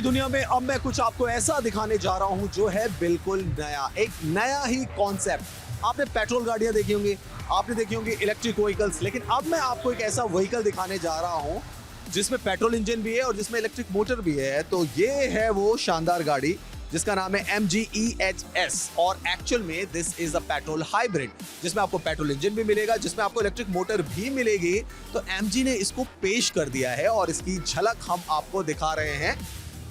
दुनिया में अब मैं कुछ आपको ऐसा दिखाने जा रहा हूं जो है बिल्कुल नया, एक नया ही कॉन्सेप्ट। आपने पेट्रोल गाड़ियां देखी होंगी, आपने देखी होंगी इलेक्ट्रिक व्हीकल्स, लेकिन अब मैं आपको एक ऐसा व्हीकल दिखाने जा रहा हूं जिसमें पेट्रोल इंजन भी है और जिसमें इलेक्ट्रिक मोटर भी है। तो ये है वो शानदार गाड़ी जिसका नाम है MG EHS और एक्चुअल में this is a petrol hybrid, जिसमें आपको पेट्रोल इंजन भी मिलेगा, जिसमें आपको इलेक्ट्रिक मोटर भी मिलेगी। तो MG ने इसको पेश कर दिया है और इसकी झलक हम आपको दिखा रहे हैं,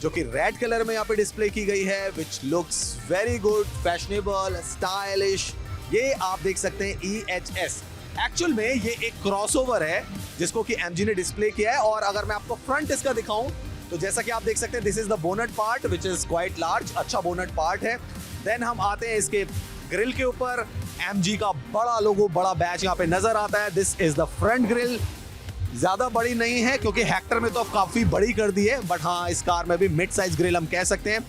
जो कि रेड कलर में यहाँ पे डिस्प्ले की गई है, which looks very good, fashionable, stylish. ये आप देख सकते हैं EHS। एक्चुअल में ये एक क्रॉसओवर है जिसको कि MG ने डिस्प्ले किया है। और अगर मैं आपको फ्रंट इसका दिखाऊं तो जैसा कि आप देख सकते हैं, this is the bonnet part which is quite large, अच्छा बोनट पार्ट है। देन हम आते हैं इसके ग्रिल के ऊपर, MG का बड़ा लोगो, बड़ा बैच यहाँ पे नजर आता है। This is the front grille, ज्यादा बड़ी नहीं है क्योंकि हेक्टर में तो अब काफी बड़ी कर दी है, बट हाँ इस कार में भी मिड साइज ग्रिल हम कह सकते हैं।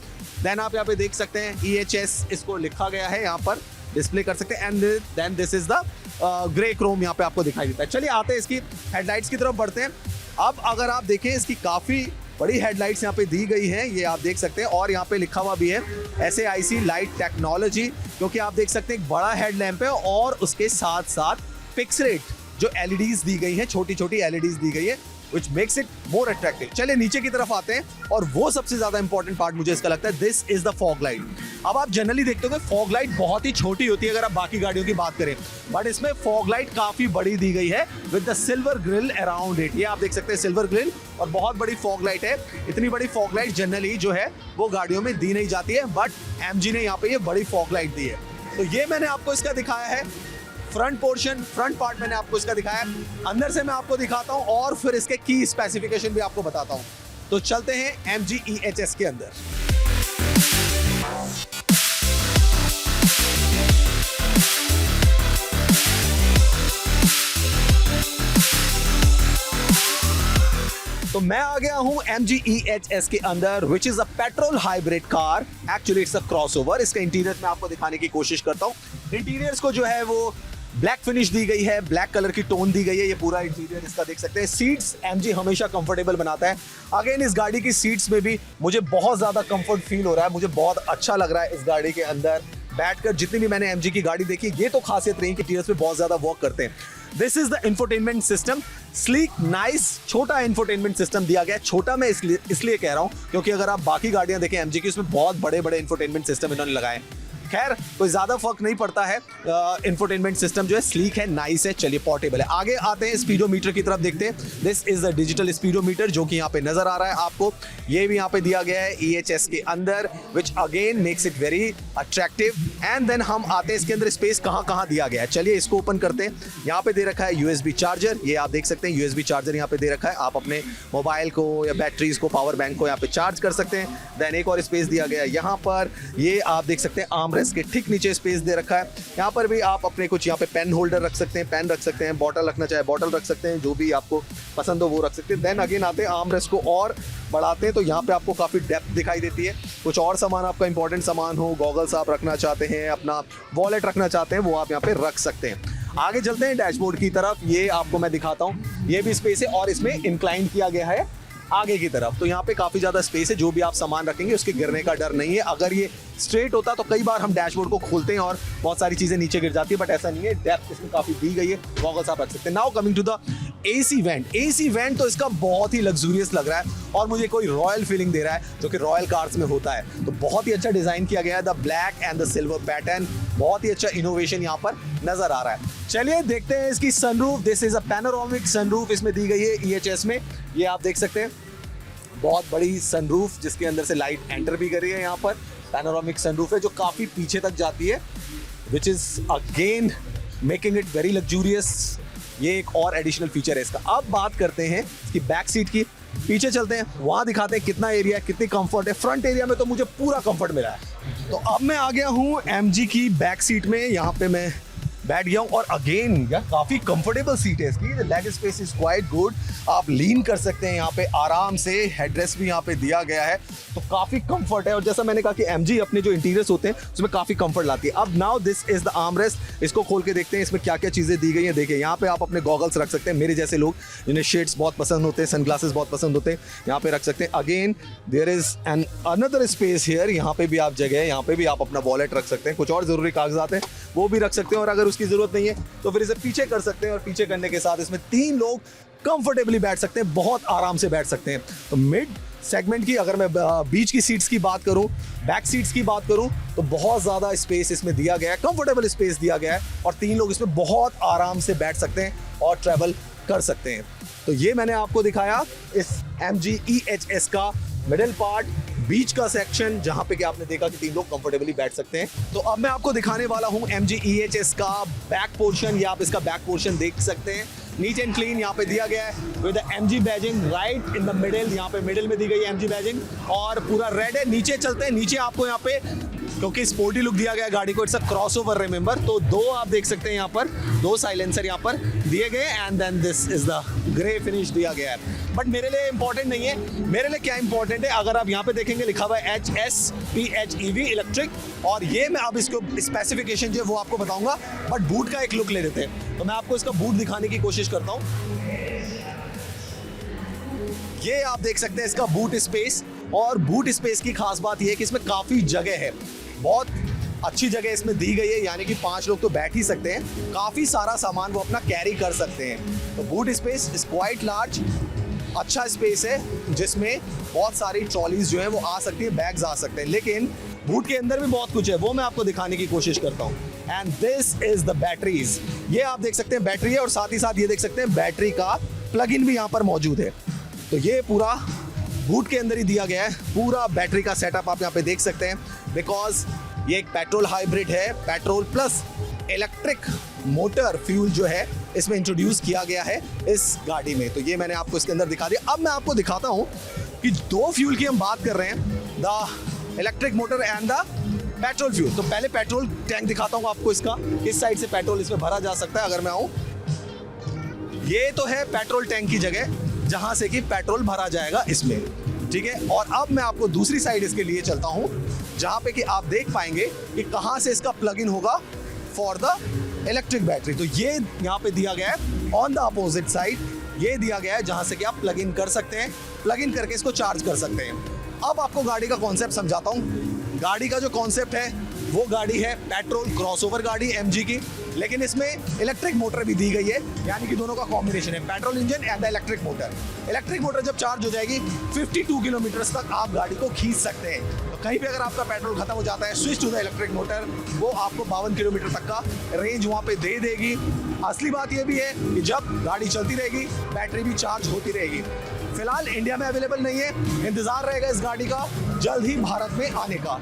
देन आप यहाँ पे देख सकते हैं EHS इसको लिखा गया है, यहाँ पर डिस्प्ले कर सकते हैं। And then this is the grey chrome यहाँ पे आपको दिखाई देता है। चलिए आते हैं इसकी हेडलाइट्स की तरफ बढ़ते हैं। अब अगर आप देखें, इसकी काफी बड़ी हेडलाइट्स यहाँ पे दी गई हैं, ये आप देख सकते हैं। और यहाँ पे लिखा हुआ भी है SAIC लाइट टेक्नोलॉजी, क्योंकि आप देख सकते हैं एक बड़ा हेडलैम्प है और उसके साथ साथ पिक्सलेट जो LEDs दी गई हैं, छोटी छोटी LEDs दी गई है, which makes it more attractive। चलिए नीचे की तरफ आते हैं और वो सबसे ज्यादा इंपॉर्टेंट पार्ट मुझे इसका लगता है, this is the fog light. अब आप जनरली देखते हो कि फॉग लाइट बहुत ही छोटी होती है अगर आप बाकी गाड़ियों की बात करें, बट इसमें फॉग लाइट काफी बड़ी दी गई है with the silver grill around it. ये आप देख सकते हैं सिल्वर ग्रिल और बहुत बड़ी फॉग लाइट है। इतनी बड़ी फॉग लाइट जनरली जो है वो गाड़ियों में दी नहीं जाती है, बट MG ने यहाँ पे ये बड़ी फॉग लाइट दी है। तो ये मैंने आपको इसका दिखाया है फ्रंट पोर्शन, फ्रंट पार्ट मैंने आपको इसका दिखाया। अंदर से मैं आपको दिखाता हूं और फिर इसके की स्पेसिफिकेशन भी आपको बताता हूं। तो चलते हैं MG EHS के अंदर। तो मैं आ गया हूं MG EHS के अंदर, which is a petrol hybrid car. Actually it's a crossover. इसका इंटीरियर मैं आपको दिखाने की कोशिश करता हूं। इंटीरियर्स को जो है वो ब्लैक फिनिश दी गई है, ब्लैक कलर की टोन दी गई है। ये पूरा इंटीरियर इसका देख सकते हैं। सीट्स MG हमेशा कंफर्टेबल बनाता है। अगेन इस गाड़ी की सीट्स में भी मुझे बहुत ज्यादा कंफर्ट फील हो रहा है, मुझे बहुत अच्छा लग रहा है इस गाड़ी के अंदर बैठकर। जितनी भी मैंने MG की गाड़ी देखी, ये तो खासियत रही कि इंटीरियर्स पे बहुत ज्यादा वर्क करते हैं। This is the infotainment system, sleek, nice, छोटा इंफोटेनमेंट सिस्टम दिया गया है। छोटा मैं इसलिए कह रहा हूं क्योंकि अगर आप बाकी गाड़ियां देखें MG की, उसमें बहुत बड़े बड़े इंफोटेनमेंट सिस्टम इन्होंने लगाए। खैर कोई ज्यादा फर्क नहीं पड़ता है। इंफोटेनमेंट सिस्टम जो है स्लीक है, नाइस है। चलिए पोर्टेबल है। आगे आते हैं स्पीडोमीटर की तरफ, देखते हैं। This is the digital speedometer जो कि यहाँ पे नजर आ रहा है आपको। ये भी यहाँ पे दिया गया है EHS के अंदर, which again makes it very attractive. And then हम आते हैं इसके अंदर स्पेस कहाँ कहाँ दिया गया है। चलिए इसको ओपन करते हैं। यहाँ पे दे रखा है USB चार्जर, ये आप देख सकते हैं USB चार्जर यहाँ पे दे रखा है। आप अपने मोबाइल को या बैटरीज को, पावर बैंक को यहाँ पे चार्ज कर सकते हैं। देन एक और स्पेस दिया गया है यहाँ पर, ये आप देख सकते हैं आर्म रेस्ट के ठीक नीचे स्पेस दे रखा है। यहाँ पर भी आप अपने कुछ यहाँ पे पेन होल्डर रख सकते हैं, पेन रख सकते हैं, बॉटल रखना चाहे बॉटल रख सकते हैं, जो भी आपको पसंद हो वो रख सकते हैं। देन अगेन आते हैं आर्म रेस्ट को और बढ़ाते हैं तो यहाँ पे आपको काफ़ी डेप्थ दिखाई देती है। कुछ और सामान आपका इंपॉर्टेंट सामान हो, गॉगल्स आप रखना चाहते हैं, अपना वॉलेट रखना चाहते हैं, वो आप यहाँ पे रख सकते हैं। आगे चलते हैं डैशबोर्ड की तरफ। ये आपको मैं दिखाता हूँ, ये भी स्पेस है और इसमें इंक्लाइन किया गया है आगे की तरफ। तो यहाँ पे काफी ज्यादा स्पेस है, जो भी आप सामान रखेंगे उसके गिरने का डर नहीं है। अगर ये स्ट्रेट होता तो कई बार हम डैशबोर्ड को खोलते हैं और बहुत सारी चीजें नीचे गिर जाती है, बट ऐसा नहीं है। डेप्थ इसमें काफी दी गई है, गॉगल्स आप रख सकते हैं। Now coming to the AC vent. AC vent तो इसका बहुत ही लग्जूरियस लग रहा है और मुझे कोई रॉयल फीलिंग दे रहा है, जो कि रॉयल कार्स में होता है। तो बहुत ही अच्छा डिजाइन किया गया है, the black and the silver pattern, बहुत ही अच्छा इनोवेशन यहाँ पर नजर आ रहा है। चलिए देखते हैं इसकी sunroof. This is a panoramic sunroof इसमें दी गई है EHS में। ये आप देख सकते हैं बहुत बड़ी सनरूफ जिसके अंदर से लाइट एंटर भी कर रही है। यहाँ पर पैनोरामिक सनरूफ है जो काफी पीछे तक जाती है, which is again making it very luxurious. ये एक और एडिशनल फीचर है इसका। अब बात करते हैं इसकी बैक सीट की। पीछे चलते हैं, वहां दिखाते हैं कितना एरिया है, कितनी कंफर्ट है। फ्रंट एरिया में तो मुझे पूरा कंफर्ट मिला है। तो अब मैं आ गया हूँ MG की बैक सीट में। यहाँ पे मैं बैठ गया हूँ और अगेन यार काफी कंफर्टेबल सीट है इसकी, leg space is quite good, आप लीन कर सकते हैं यहाँ पे आराम से, हेडरेस्ट भी यहाँ पे दिया गया है, तो काफी कंफर्ट है। और जैसा मैंने कहा कि MG अपने जो इंटीरियर्स होते हैं उसमें काफी कंफर्ट लाती है। अब now this is the armrest, इसको खोल के देखते हैं इसमें क्या क्या चीजें दी गई हैं। देखिए यहाँ पे आप अपने गॉगल्स रख सकते हैं, मेरे जैसे लोग जिन्हें शेड्स बहुत पसंद होते हैं, सनग्लासेस बहुत पसंद होते हैं, यहाँ पे रख सकते हैं। Again there is an another space here, यहाँ पे भी आप जगह है, यहाँ पे भी आप अपना वॉलेट रख सकते हैं, कुछ और जरूरी कागजात हैं वो भी रख सकते हैं, और अगर उसकी जरूरत नहीं है तो फिर इसे पीछे कर सकते हैं, और पीछे करने के साथ इसमें 3 लोग कंफर्टेबली बैठ सकते हैं, बहुत आराम से बैठ सकते हैं। तो मिड सेगमेंट की अगर मैं बीच की सीट्स की बात करूं, बैक सीट्स की बात करूं, तो बहुत ज़्यादा स्पेस इसमें दिया गया है, कंफर्टेबल स्पेस दिया गया है, और 3 लोग इसमें बहुत आराम से बैठ सकते हैं और ट्रैवल कर सकते हैं। तो ये मैंने आपको दिखाया इस MG EHS का मिडिल पार्ट, बीच का सेक्शन, जहां पे कि आपने देखा कि 3 लोग कंफर्टेबली बैठ सकते हैं। तो अब मैं आपको दिखाने वाला हूं MG EHS का बैक पोर्शन, या आप इसका बैक पोर्शन देख सकते हैं, नीट एंड क्लीन यहाँ पे दिया गया है with MG badging right in the middle, यहाँ पे मिडिल में दी गई है MG बैजिंग, और पूरा रेड है। नीचे चलते हैं, नीचे आपको यहाँ पे क्योंकि स्पोर्टी लुक दिया गया है गाड़ी को, इट्स अ क्रॉसओवर रिमेंबर, तो 2 आप देख सकते हैं यहाँ पर, 2 साइलेंसर यहाँ पर दिए गए, and then this is the grey finish दिया गया है। बट मेरे लिए इंपॉर्टेंट नहीं है, मेरे लिए क्या इंपॉर्टेंट है, अगर आप यहाँ पे देखेंगे लिखा हुआ है HSPHEV इलेक्ट्रिक, और ये मैं अब इसको स्पेसिफिकेशन जो है वो आपको बताऊंगा, बट बूट का एक लुक ले लेते हैं। तो मैं आपको इसका बूट दिखाने की कोशिश करता हूँ। ये आप देख सकते हैं इसका बूट स्पेस, और बूट स्पेस की खास बात ये है कि इसमें काफी जगह है, बहुत अच्छी जगह इसमें दी गई है, यानी कि 5 लोग तो बैठ ही सकते हैं, काफी सारा सामान वो अपना कैरी कर सकते हैं। तो boot space is quite large, अच्छा स्पेस है जिसमें बहुत सारी ट्रॉलीज जो है वो आ सकती है, बैग्स आ सकते हैं, लेकिन बूट के अंदर भी बहुत कुछ है, वो मैं आपको दिखाने की कोशिश करता हूँ। And this is the batteries, ये आप देख सकते हैं बैटरी है, और साथ ही साथ ये देख सकते हैं बैटरी का प्लग इन भी यहाँ पर मौजूद है। तो ये पूरा बूट के अंदर ही दिया गया है, पूरा बैटरी का सेटअप आप यहाँ पे देख सकते हैं, बिकॉज ये एक पेट्रोल हाइब्रिड है, petrol plus electric motor fuel जो है इसमें इंट्रोड्यूस किया गया है इस गाड़ी में। तो ये मैंने आपको इसके अंदर दिखा दिया। अब मैं आपको दिखाता हूँ कि 2 फ्यूल की हम बात कर रहे हैं, the electric motor and the petrol fuel. तो पहले पेट्रोल टैंक दिखाता हूँ आपको, इसका किस साइड से पेट्रोल इसमें भरा जा सकता है। अगर मैं आऊँ, ये तो है पेट्रोल टैंक की जगह जहां से कि पेट्रोल भरा जाएगा इसमें, ठीक है। और अब मैं आपको दूसरी साइड इसके लिए चलता हूं, जहां पे कि आप देख पाएंगे कि कहां से इसका प्लग इन होगा फॉर द इलेक्ट्रिक बैटरी। तो ये यहाँ पे दिया गया है ऑन द अपोजिट साइड, ये दिया गया है जहां से कि आप प्लग इन कर सकते हैं, प्लग इन करके इसको चार्ज कर सकते हैं। अब आपको गाड़ी का कॉन्सेप्ट समझाता हूँ। गाड़ी का जो कॉन्सेप्ट है वो गाड़ी है पेट्रोल क्रॉसओवर गाड़ी MG की, लेकिन इसमें इलेक्ट्रिक मोटर भी दी गई है, यानी कि दोनों का कॉम्बिनेशन है, petrol engine and the electric motor. Electric motor जब चार्ज हो जाएगी 52 किलोमीटर तक आप गाड़ी को खींच सकते हैं। तो कहीं पे अगर आपका पेट्रोल खत्म हो जाता है, switch to the electric motor, वो आपको 52 किलोमीटर तक का रेंज वहाँ पे दे देगी। असली बात ये भी है कि जब गाड़ी चलती रहेगी बैटरी भी चार्ज होती रहेगी। फिलहाल इंडिया में अवेलेबल नहीं है, इंतजार रहेगा इस गाड़ी का जल्द ही भारत में आने का।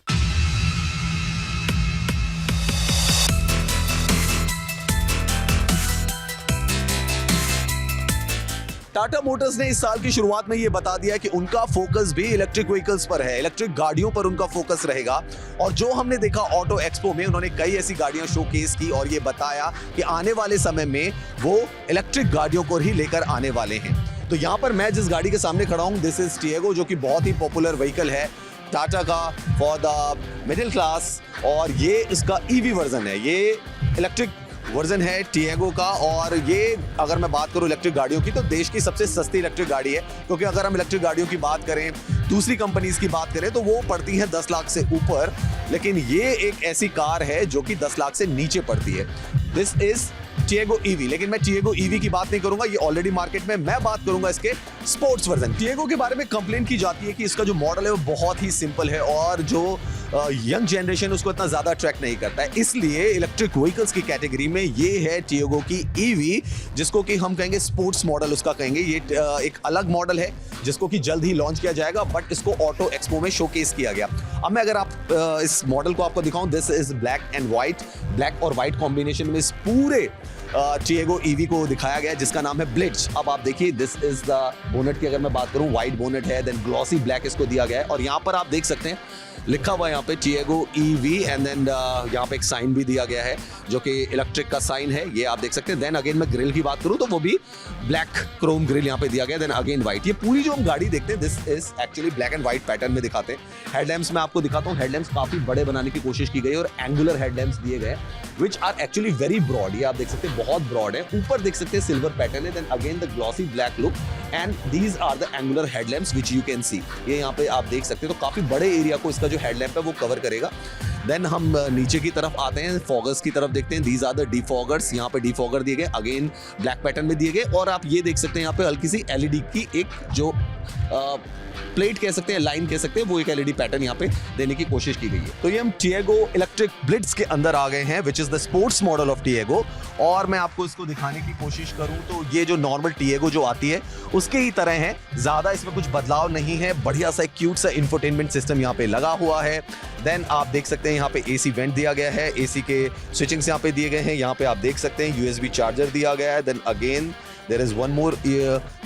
टाटा मोटर्स ने इस साल की शुरुआत में ये बता दिया कि उनका फोकस भी इलेक्ट्रिक व्हीकल्स पर है, इलेक्ट्रिक गाड़ियों पर उनका फोकस रहेगा। और जो हमने देखा ऑटो एक्सपो में, उन्होंने कई ऐसी गाड़ियां शोकेस की और ये बताया कि आने वाले समय में वो इलेक्ट्रिक गाड़ियों को ही लेकर आने वाले हैं। तो यहाँ पर मैं जिस गाड़ी के सामने खड़ा हूँ, दिस इज टिएगो, जो कि बहुत ही पॉपुलर व्हीकल है टाटा का फॉर द मिडिल क्लास, और ये इसका EV वर्जन है, ये इलेक्ट्रिक वर्जन है टिएगो का। और ये अगर मैं बात करूं इलेक्ट्रिक गाड़ियों की, तो देश की सबसे सस्ती इलेक्ट्रिक गाड़ी है, क्योंकि अगर हम इलेक्ट्रिक गाड़ियों की बात करें, दूसरी कंपनीज की बात करें, तो वो पड़ती है 10 लाख से ऊपर, लेकिन ये एक ऐसी कार है जो कि 10 लाख से नीचे पड़ती है। दिस इज टिएगो EV, लेकिन मैं टिएगो EV की बात नहीं करूंगा, ये ऑलरेडी मार्केट में। मैं बात करूंगा इसके स्पोर्ट्स वर्जन। टिएगो के बारे में कंप्लेंट की जाती है कि इसका जो मॉडल है वो बहुत ही सिंपल है, और जो यंग जनरेशन उसको इतना ज्यादा अट्रैक्ट नहीं करता है, इसलिए इलेक्ट्रिक व्हीकल्स की कैटेगरी में ये है टिएगो की EV, जिसको कि हम कहेंगे स्पोर्ट्स मॉडल उसका कहेंगे। ये एक अलग मॉडल है जिसको कि जल्द ही लॉन्च किया जाएगा, बट इसको ऑटो एक्सपो में शोकेस किया गया। अब मैं अगर आप इस मॉडल को आपको दिखाऊं, this is black and white, black और व्हाइट कॉम्बिनेशन में इस पूरे टिएगो EV को दिखाया गया है, जिसका नाम है ब्लिट्ज। अब आप देखिए, दिस इज द बोनेट की अगर मैं बात करूं, व्हाइट बोनेट है, देन ग्लॉसी ब्लैक इसको दिया गया है, और यहाँ पर आप देख सकते हैं लिखा हुआ है यहाँ पे टिएगो EV एंड देन यहाँ पे एक साइन भी दिया गया है जो कि इलेक्ट्रिक का साइन है, ये आप देख सकते हैं। देन अगेन मैं ग्रिल की बात करूँ तो वो भी ब्लैक क्रोम ग्रिल यहाँ पे दिया गया है। देन अगेन व्हाइट, ये पूरी जो हम गाड़ी देखते हैं this is actually black and white pattern में दिखाते हैं। हेडलैम्प्स मैं आपको दिखाता हूँ, हेडलैम्प्स काफी बड़े बनाने की कोशिश की गई और एंगुलर हेडलैम्प्स दिए गए which are actually very broad, ये आप देख सकते हैं बहुत ब्रॉड है। ऊपर देख सकते हैं सिल्वर पैटर्न है, then again the glossy black look and these are the angular headlamps which you can see. ये यहाँ पे आप देख सकते हैं, तो काफी बड़े एरिया को इसका जो हेडलैम्प है वो कवर करेगा। देन हम नीचे की तरफ आते हैं, फॉगर्स की तरफ देखते हैं। दीज आर द डिफॉगर्स, यहाँ पे डिफॉगर दिए गए, अगेन ब्लैक पैटर्न में दिए गए। और आप ये देख सकते हैं यहाँ पे हल्की सी LED की एक जो प्लेट कह सकते हैं, लाइन कह सकते हैं, वो एक LED पैटर्न यहाँ पे देने की कोशिश की गई है। तो ये हम टिएगो इलेक्ट्रिक ब्लिट्ज के अंदर आ गए हैं which is the sports model of Tiago. और मैं आपको इसको दिखाने की कोशिश करूं तो ये जो नॉर्मल टिएगो जो आती है उसके ही तरह है, ज्यादा इसमें कुछ बदलाव नहीं है। बढ़िया सा क्यूट सा इंफोटेनमेंट सिस्टम यहाँ पे लगा हुआ है। देन आप देख सकते हैं यहाँ पे AC वेंट दिया गया है, AC के स्विचिंग्स यहाँ पे दिए गए हैं। यहाँ पे आप देख सकते हैं USB चार्जर दिया गया है। Then again there is one more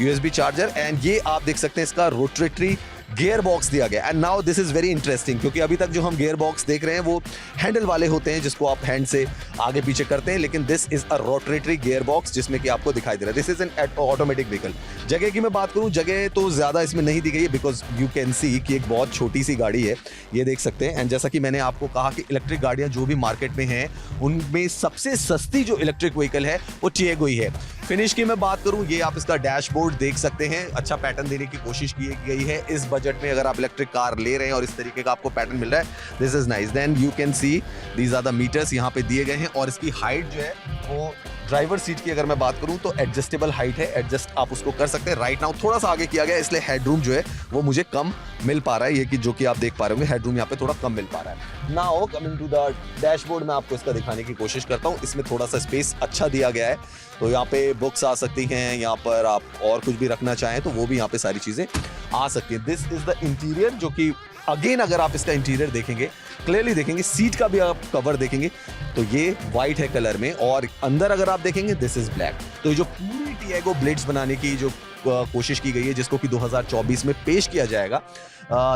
USB charger and ये आप देख सकते हैं इसका रोटेटरी गियर बॉक्स दिया गया। And now this is very interesting क्योंकि अभी तक जो हम गियर बॉक्स देख रहे हैं वो हैंडल वाले होते हैं जिसको आप हैंड से आगे पीछे करते हैं, लेकिन this is a rotary gear box जिसमें कि आपको दिखाई दे रहा है। This is an automatic vehicle. जगह की मैं बात करूं, जगह तो ज्यादा इसमें नहीं दी गई है बिकॉज यू कैन सी कि एक बहुत छोटी सी गाड़ी है, ये देख सकते हैं। एंड जैसा कि मैंने आपको कहा कि इलेक्ट्रिक गाड़ियां जो भी मार्केट में हैं उनमें सबसे सस्ती जो इलेक्ट्रिक व्हीकल है वो टिएगो ही है। फिनिश की मैं बात करूं, ये आप इसका डैशबोर्ड देख सकते हैं, अच्छा पैटर्न देने की कोशिश की गई है। इस बजट में अगर आप इलेक्ट्रिक कार ले रहे हैं और इस तरीके का आपको पैटर्न मिल रहा है, this is nice. Then you can see these are the meters यहाँ पे दिए गए हैं और इसकी हाइट जो है वो ड्राइवर सीट की अगर मैं बात करूं तो एडजस्टेबल हाइट है, एडजस्ट आप उसको कर सकते हैं। राइट नाउ थोड़ा सा आगे किया गया इसलिए हेडरूम जो है वो मुझे कम मिल पा रहा है, ये कि जो कि आप देख पा रहे होंगे हेडरूम यहाँ पे थोड़ा कम मिल पा रहा है। Now coming to the dashboard, मैं आपको इसका दिखाने की कोशिश करता हूँ। इसमें थोड़ा सा स्पेस अच्छा दिया गया है, तो यहाँ पे बुक्स आ सकती हैं, यहाँ पर आप और कुछ भी रखना चाहें तो वो भी यहाँ पे सारी चीजें आ सकती हैं। दिस इज द इंटीरियर जो कि अगेन अगर आप इसका इंटीरियर देखेंगे, क्लियरली देखेंगे, सीट का भी आप कवर देखेंगे तो ये वाइट है कलर में और अंदर अगर आप देखेंगे दिस इज ब्लैक। तो ये जो पूरी टिएगो ब्लिट्ज बनाने की जो कोशिश की गई है जिसको कि 2024 में पेश किया जाएगा,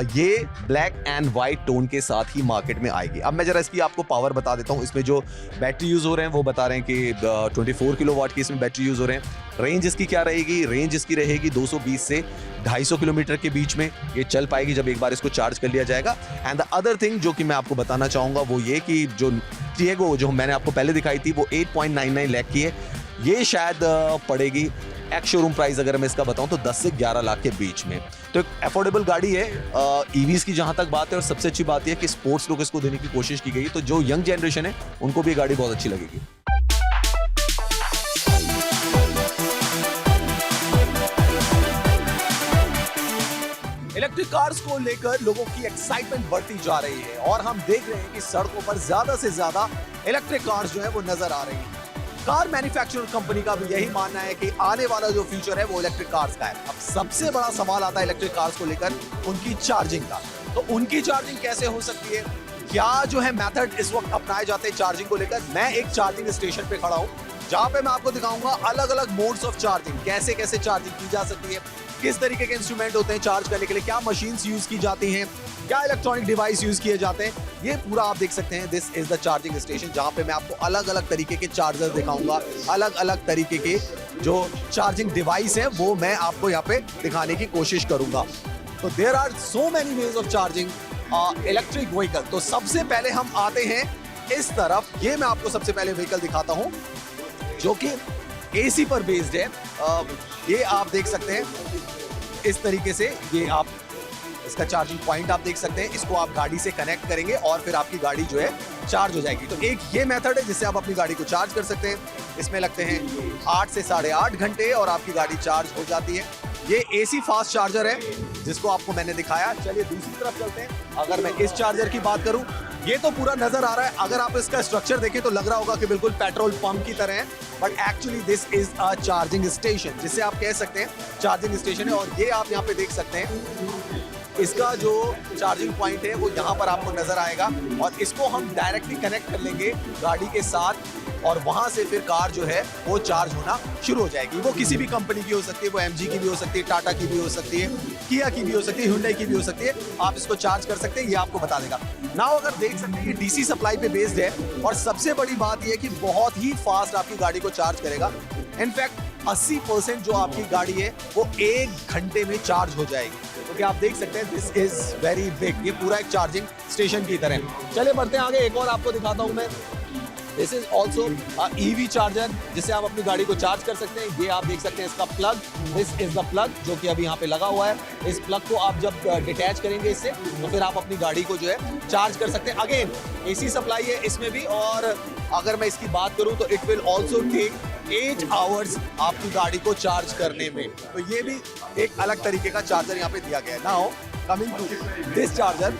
ये ब्लैक एंड वाइट टोन के साथ ही मार्केट में आएगी। अब मैं जरा इसकी आपको पावर बता देता हूँ। इसमें जो बैटरी यूज हो रहे हैं वो बता रहे हैं कि 24 किलोवाट की इसमें बैटरी यूज हो रहे हैं। रेंज इसकी क्या रहेगी? रेंज इसकी रहेगी 220 से 250 किलोमीटर के बीच में ये चल पाएगी जब एक बार इसको चार्ज कर लिया जाएगा। एंड द अदर थिंग जो कि मैं आपको बताना चाहूंगा वो ये कि जो टिएगो जो मैंने आपको पहले दिखाई थी वो 8.99 लाख की है, ये शायद पड़ेगी एक्स शोरूम प्राइस अगर मैं इसका बताऊं तो 10 से 11 लाख के बीच में। तो एक अफोर्डेबल गाड़ी है ईवीज की जहां तक बात है। और सबसे अच्छी बात यह कि स्पोर्ट्स लुक इसको देने की कोशिश की गई, तो जो यंग जनरेशन है उनको भी गाड़ी बहुत अच्छी लगेगी। इलेक्ट्रिक कार्स को लेकर लोगों की एक्साइटमेंट बढ़ती जा रही है और हम देख रहे हैं कि सड़कों पर ज्यादा से ज्यादा इलेक्ट्रिक कार्स जो है वो नजर आ रही हैं। कार मैन्युफैक्चरर कंपनी का भी यही मानना है कि आने वाला जो फ्यूचर है वो इलेक्ट्रिक कार्स का है। अब सबसे बड़ा सवाल आता है इलेक्ट्रिक कार्स को लेकर उनकी चार्जिंग का। तो उनकी चार्जिंग कैसे हो सकती है, क्या जो है मेथड इस वक्त अपनाए जाते हैं चार्जिंग को लेकर। मैं एक चार्जिंग स्टेशन पे खड़ा हूँ जहाँ पे मैं आपको दिखाऊंगा अलग अलग मोड्स ऑफ चार्जिंग, कैसे कैसे चार्जिंग की जा सकती है, किस तरीके के इंस्ट्रूमेंट होते हैं चार्ज करने के लिए, क्या मशीन्स यूज की जाती हैं, क्या इलेक्ट्रॉनिक डिवाइस यूज किए जाते हैं, ये पूरा आप देख सकते हैं। This is the charging station जहां पे मैं आपको अलग अलग तरीके के चार्जर दिखाऊंगा, अलग अलग तरीके के जो चार्जिंग डिवाइस है वो मैं आपको यहाँ पे दिखाने की कोशिश करूंगा। तो there are so many ways of charging electric vehicle. तो सबसे पहले हम आते हैं इस तरफ, ये मैं आपको सबसे पहले व्हीकल दिखाता हूँ जो कि AC पर बेस्ड है। ये आप देख सकते हैं इस तरीके से, ये आप इसका चार्जिंग पॉइंट आप देख सकते हैं, इसको आप गाड़ी से कनेक्ट करेंगे और फिर आपकी गाड़ी जो है चार्ज हो जाएगी। तो एक ये मेथड है जिससे आप अपनी गाड़ी को चार्ज कर सकते हैं। इसमें लगते हैं 8 से 8.5 घंटे और आपकी गाड़ी चार्ज हो जाती है। ये AC फास्ट चार्जर है जिसको आपको मैंने दिखाया। चलिए दूसरी तरफ चलते हैं। अगर मैं इस चार्जर की बात करूं, ये तो पूरा नजर आ रहा है, अगर आप इसका स्ट्रक्चर देखें तो लग रहा होगा कि बिल्कुल पेट्रोल पंप की तरह है, but actually this is a charging station, जिसे आप कह सकते हैं चार्जिंग स्टेशन है। और ये आप यहाँ पे देख सकते हैं, इसका जो चार्जिंग पॉइंट है वो यहाँ पर आपको नजर आएगा और इसको हम डायरेक्टली कनेक्ट कर लेंगे गाड़ी के साथ और वहां से फिर कार जो है वो चार्ज होना शुरू हो जाएगी। वो किसी भी कंपनी की हो सकती है, वो एमजी की भी हो सकती है, टाटा की भी हो सकती है, किया की भी हो सकती है, हुंडई की भी हो सकती है। आप इसको चार्ज कर सकते हैं, ये आपको बता देगा। नाउ अगर देख सकते हैं ये डीसी सप्लाई पे बेस्ड है और सबसे बड़ी बात ये कि बहुत ही फास्ट आपकी गाड़ी को चार्ज करेगा। इनफैक्ट 80% जो आपकी गाड़ी है वो 1 घंटे में चार्ज हो जाएगी। क्योंकि आप देख सकते हैं दिस इज वेरी बिग, ये पूरा एक चार्जिंग स्टेशन की तरह। चलिए बढ़ते हैं आगे, एक और आपको दिखाता हूं मैं। This is also EV charger जिससे आप अपनी गाड़ी को चार्ज कर सकते हैं। ये आप देख सकते हैं इसका plug, this is the plug जो कि अभी यहाँ पे लगा हुआ है। इस प्लग को आप जब डिटैच करेंगे इससे तो फिर आप अपनी गाड़ी को जो है चार्ज कर सकते हैं। अगेन एसी सप्लाई है इसमें भी, और अगर मैं इसकी बात करूं तो it will also take 8 hours आपकी गाड़ी को चार्ज करने में। तो ये भी एक अलग तरीके का चार्जर यहाँ पे दिया गया है। Now coming to this charger,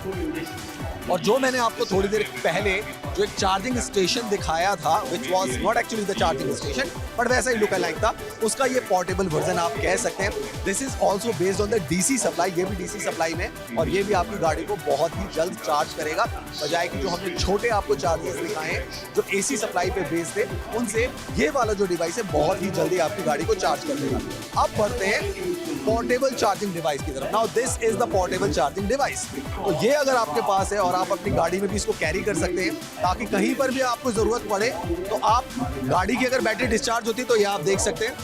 और जो मैंने आपको थोड़ी देर पहले जो एक चार्जिंग स्टेशन दिखाया था which was not actually the charging station but वैसा ही लुक लाइक था, उसका ये पोर्टेबल वर्जन आप कह सकते हैं। This is also based on the DC supply, ये भी डीसी सप्लाई में, और ये भी आपकी गाड़ी को बहुत ही जल्द चार्ज करेगा, बजाय कि जो हमने छोटे आपको चार्जर्स दिखाए हैं जो एसी सप्लाई पे बेस्ड थे, उनसे ये वाला जो डिवाइस है बहुत ही जल्दी आपकी गाड़ी को चार्ज कर देगा। अब बढ़ते हैं पोर्टेबल चार्जिंग डिवाइस की तरफ। Now this is the portable charging device. तो ये अगर आपके पास है और आप अपनी गाड़ी में भी इसको कैरी कर सकते हैं ताकि कहीं पर भी आपको जरूरत पड़े तो आप गाड़ी की अगर बैटरी डिस्चार्ज होती तो ये आप देख सकते हैं,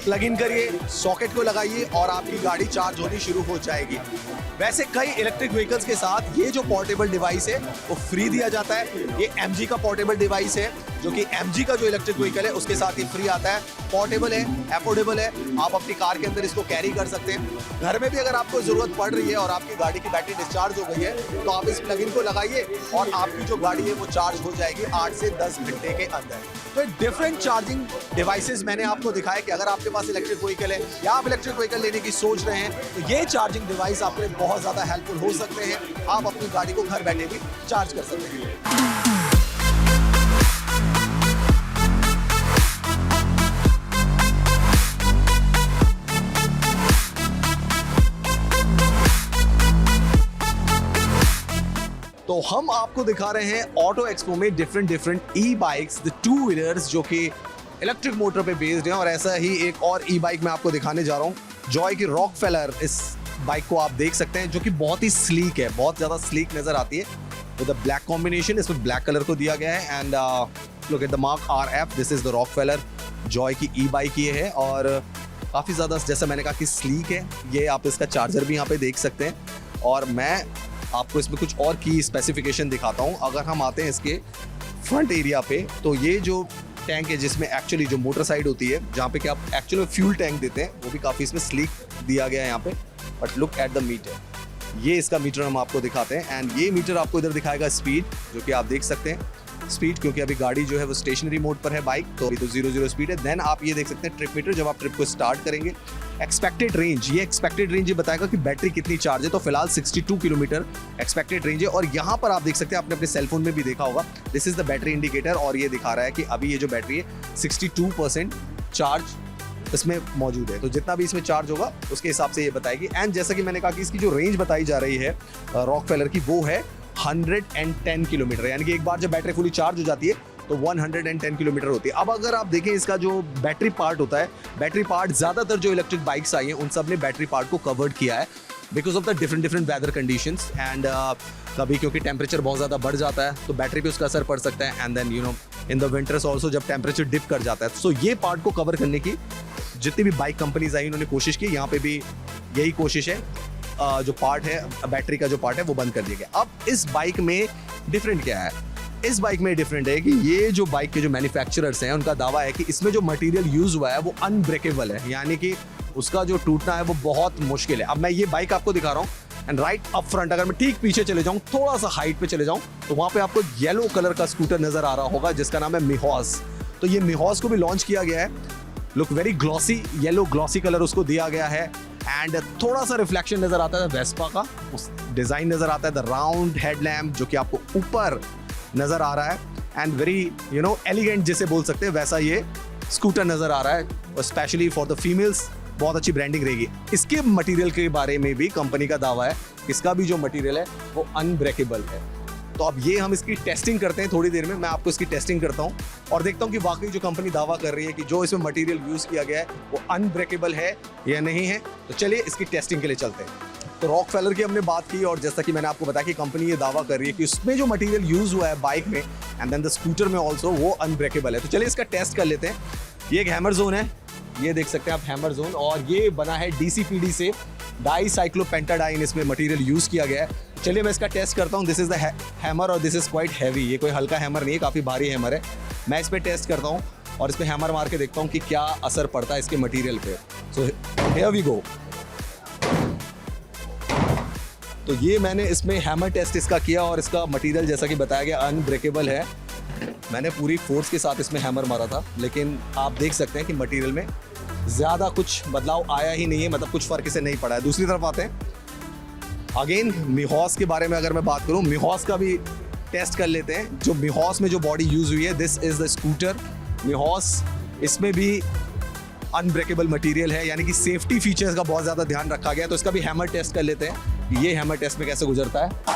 प्लग इन करिए, सॉकेट को लगाइए और आपकी गाड़ी चार्ज होनी शुरू हो जाएगी। वैसे कई इलेक्ट्रिक व्हीकल्स के साथ ये जो पोर्टेबल डिवाइस है वो फ्री दिया जाता है। ये एमजी का पोर्टेबल डिवाइस है जो कि एमजी का जो इलेक्ट्रिक व्हीकल है उसके साथ ही फ्री आता है। पोर्टेबल है, अफोर्डेबल है, आप अपनी कार के अंदर इसको कैरी कर सकते हैं। घर में भी अगर आपको जरूरत पड़ रही है और आपकी गाड़ी की बैटरी डिस्चार्ज हो गई है तो आप इस प्लग इन को लगाइए और आपकी जो गाड़ी है वो चार्ज हो जाएगी 8 से 10 घंटे के अंदर। तो डिफरेंट चार्जिंग डिवाइसेस मैंने आपको दिखाया कि अगर आपके पास इलेक्ट्रिक व्हीकल है या आप इलेक्ट्रिक व्हीकल लेने की सोच रहे हैं तो ये चार्जिंग डिवाइस आपके लिए बहुत ज़्यादा हेल्पफुल हो सकते हैं। आप अपनी गाड़ी को घर बैठे भी चार्ज कर सकते हैं। तो हम आपको दिखा रहे हैं ऑटो एक्सपो में different E bikes, the 2 wheelers जो कि इलेक्ट्रिक मोटर पे बेस्ड हैं। और ऐसा ही एक और ई बाइक मैं आपको दिखाने जा रहा हूँ, जॉय की रॉकफेलर। इस बाइक को आप देख सकते हैं जो कि बहुत ही स्लीक है, बहुत ज़्यादा स्लीक नज़र आती है विद द ब्लैक कॉम्बिनेशन। इसमें ब्लैक कलर को दिया गया है and look at the mark RF, this is the Rockefeller. Joy की ई बाइक ये है और काफ़ी ज़्यादा, जैसा मैंने कहा कि स्लीक है। ये आप इसका चार्जर भी यहाँ पे देख सकते हैं। और मैं आपको इसमें कुछ और की स्पेसिफिकेशन दिखाता हूँ। अगर हम आते हैं इसके फ्रंट एरिया पे तो ये जो टैंक है जिसमें एक्चुअली जो मोटर साइड होती है जहाँ पे कि आप एक्चुअली फ्यूल टैंक देते हैं वो भी काफ़ी इसमें स्लीक दिया गया है यहाँ पे। But look at the meter, ये इसका मीटर हम आपको दिखाते हैं एंड ये मीटर आपको इधर दिखाएगा स्पीड, जो कि आप देख सकते हैं स्पीड, क्योंकि अभी गाड़ी जो है वो स्टेशनरी मोड पर है बाइक, तो अभी तो 0 स्पीड है। देन आप ये देख सकते हैं ट्रिप मीटर, जब आप ट्रिप को स्टार्ट करेंगे। एक्सपेक्टेड रेंज, ये एक्सपेक्टेड रेंज ये बताएगा कि बैटरी कितनी चार्ज है। तो फिलहाल 62 किलोमीटर एक्सपेक्टेड रेंज है। और यहाँ पर आप देख सकते हैं, आपने अपने सेलफोन में भी देखा होगा, this is the battery indicator और ये दिखा रहा है कि अभी ये जो बैटरी है 62% चार्ज इसमें मौजूद है। तो जितना भी इसमें चार्ज होगा उसके हिसाब से ये बताएगी। एंड जैसा कि मैंने कहा कि इसकी जो रेंज बताई जा रही है रॉकफेलर की वो है 110 किलोमीटर, यानी कि एक बार जब बैटरी फुली चार्ज हो जाती है तो 110 किलोमीटर होती है। अब अगर आप देखें इसका जो बैटरी पार्ट होता है, बैटरी पार्ट ज़्यादातर जो इलेक्ट्रिक बाइक्स आई हैं उन सब ने बैटरी पार्ट को कवर्ड किया है because of the different weather conditions. And कभी क्योंकि टेम्परेचर बहुत ज़्यादा बढ़ जाता है तो बैटरी पे उसका असर पड़ सकता है। And then you know in the winters also जब टेम्परेचर डिप कर जाता है, सो ये पार्ट को कवर करने की जितनी भी बाइक कंपनीज आई उन्होंने कोशिश की। यहाँ पे भी यही कोशिश है, जो पार्ट है बैटरी का जो पार्ट है वो बंद कर दिया गया। अब इस बाइक में डिफरेंट क्या है? इस बाइक में डिफरेंट है कि ये जो बाइक के जो मैन्युफैक्चरर्स हैं उनका दावा है कि इसमें जो मटेरियल यूज हुआ है वो अनब्रेकेबल है, यानी कि उसका जो टूटना है वो बहुत मुश्किल है। अब मैं ये बाइक आपको दिखा रहा हूँ एंड राइट अप फ्रंट, अगर मैं ठीक पीछे चले जाऊँ, थोड़ा सा हाइट पे चले जाऊँ, तो वहाँ पे आपको येलो कलर का स्कूटर नजर आ रहा होगा जिसका नाम है मिहॉस। तो ये मिहॉस को भी लॉन्च किया गया है। Look very glossy, yellow glossy colour उसको दिया गया है एंड थोड़ा सा रिफ्लेक्शन नजर आता है वेस्पा का, उस डिजाइन नजर आता है, द राउंड हेडलैम्प जो कि आपको ऊपर नजर आ रहा है and very you know elegant जिसे बोल सकते हैं वैसा ये स्कूटर नजर आ रहा है। स्पेशली फॉर द फीमेल्स बहुत अच्छी ब्रांडिंग रहेगी। इसके मटेरियल के बारे में भी कंपनी का दावा है, इसका भी जो मटेरियल है वो अनब्रेकेबल है। तो अब ये हम इसकी टेस्टिंग करते हैं थोड़ी देर में। मैं आपको इसकी टेस्टिंग करता हूँ और देखता हूँ कि वाकई जो कंपनी दावा कर रही है कि जो इसमें मटेरियल यूज़ किया गया है वो अनब्रेकेबल है या नहीं है। तो चलिए इसकी टेस्टिंग के लिए चलते हैं। तो रॉकफेलर की हमने बात की और जैसा कि मैंने आपको बताया कि कंपनी ये दावा कर रही है कि उसमें जो मटेरियल यूज़ हुआ है बाइक में एंड देन द स्कूटर में ऑल्सो वो अनब्रेकेबल है। तो चलिए इसका टेस्ट कर लेते हैं। ये एक हैमर जोन है, ये देख सकते हैं आप हैमर जोन, और ये बना है DCPD से, डाईसाइक्लोपेंटाडाइन इसमें मटेरियल यूज़ किया गया है। चलिए मैं इसका टेस्ट करता हूँ। दिस इज़ द हैमर और दिस इज़ क्वाइट हैवी। ये कोई हल्का हैमर नहीं है, काफ़ी भारी हैमर है। मैं इस पर टेस्ट करता हूँ और इस पर हैमर मार के देखता हूँ कि क्या असर पड़ता है इसके मटीरियल पे। So here we go. तो ये मैंने इसमें हैमर टेस्ट इसका किया और इसका मटेरियल जैसा कि बताया गया अनब्रेकेबल है। मैंने पूरी फोर्स के साथ इसमें हैमर मारा था, लेकिन आप देख सकते हैं कि मटेरियल में ज़्यादा कुछ बदलाव आया ही नहीं है, मतलब कुछ फ़र्क इसे नहीं पड़ा है। दूसरी तरफ आते हैं, अगेन मिहॉस के बारे में अगर मैं बात करूं, मिहॉस का भी टेस्ट कर लेते हैं। जो मिहॉस में जो बॉडी यूज़ हुई है, दिस इज़ द स्कूटर मिहॉस, इसमें भी अनब्रेकेबल मटेरियल है, यानी कि सेफ्टी फीचर्स का बहुत ज़्यादा ध्यान रखा गया। तो इसका भी हैमर टेस्ट कर लेते हैं, ये हैमर टेस्ट में कैसे गुजरता है।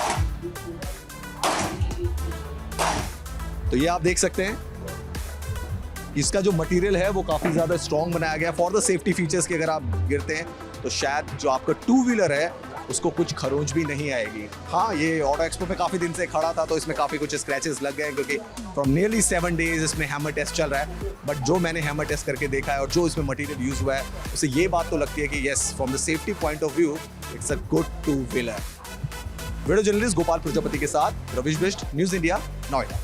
तो ये आप देख सकते हैं इसका जो मटेरियल है वो काफ़ी ज़्यादा स्ट्रॉन्ग बनाया गया फॉर द सेफ्टी फीचर्स की। अगर आप गिरते हैं तो शायद जो आपका 2 व्हीलर है उसको कुछ खरोंच भी नहीं आएगी। हाँ, ये ऑटो एक्सपो पे काफ़ी दिन से खड़ा था तो इसमें काफ़ी कुछ स्क्रैचेस लग गए, क्योंकि फ्रॉम नियरली 7 डेज इसमें हैमर टेस्ट चल रहा है। बट जो मैंने हैमर टेस्ट करके देखा है और जो इसमें मटेरियल यूज़ हुआ है, उससे ये बात तो लगती है कि yes, from the safety point of view it's a good 2 wheeler. Video journalist Gopal Prajapati के साथ रविश बिष्ट, न्यूज़ इंडिया, नोएडा।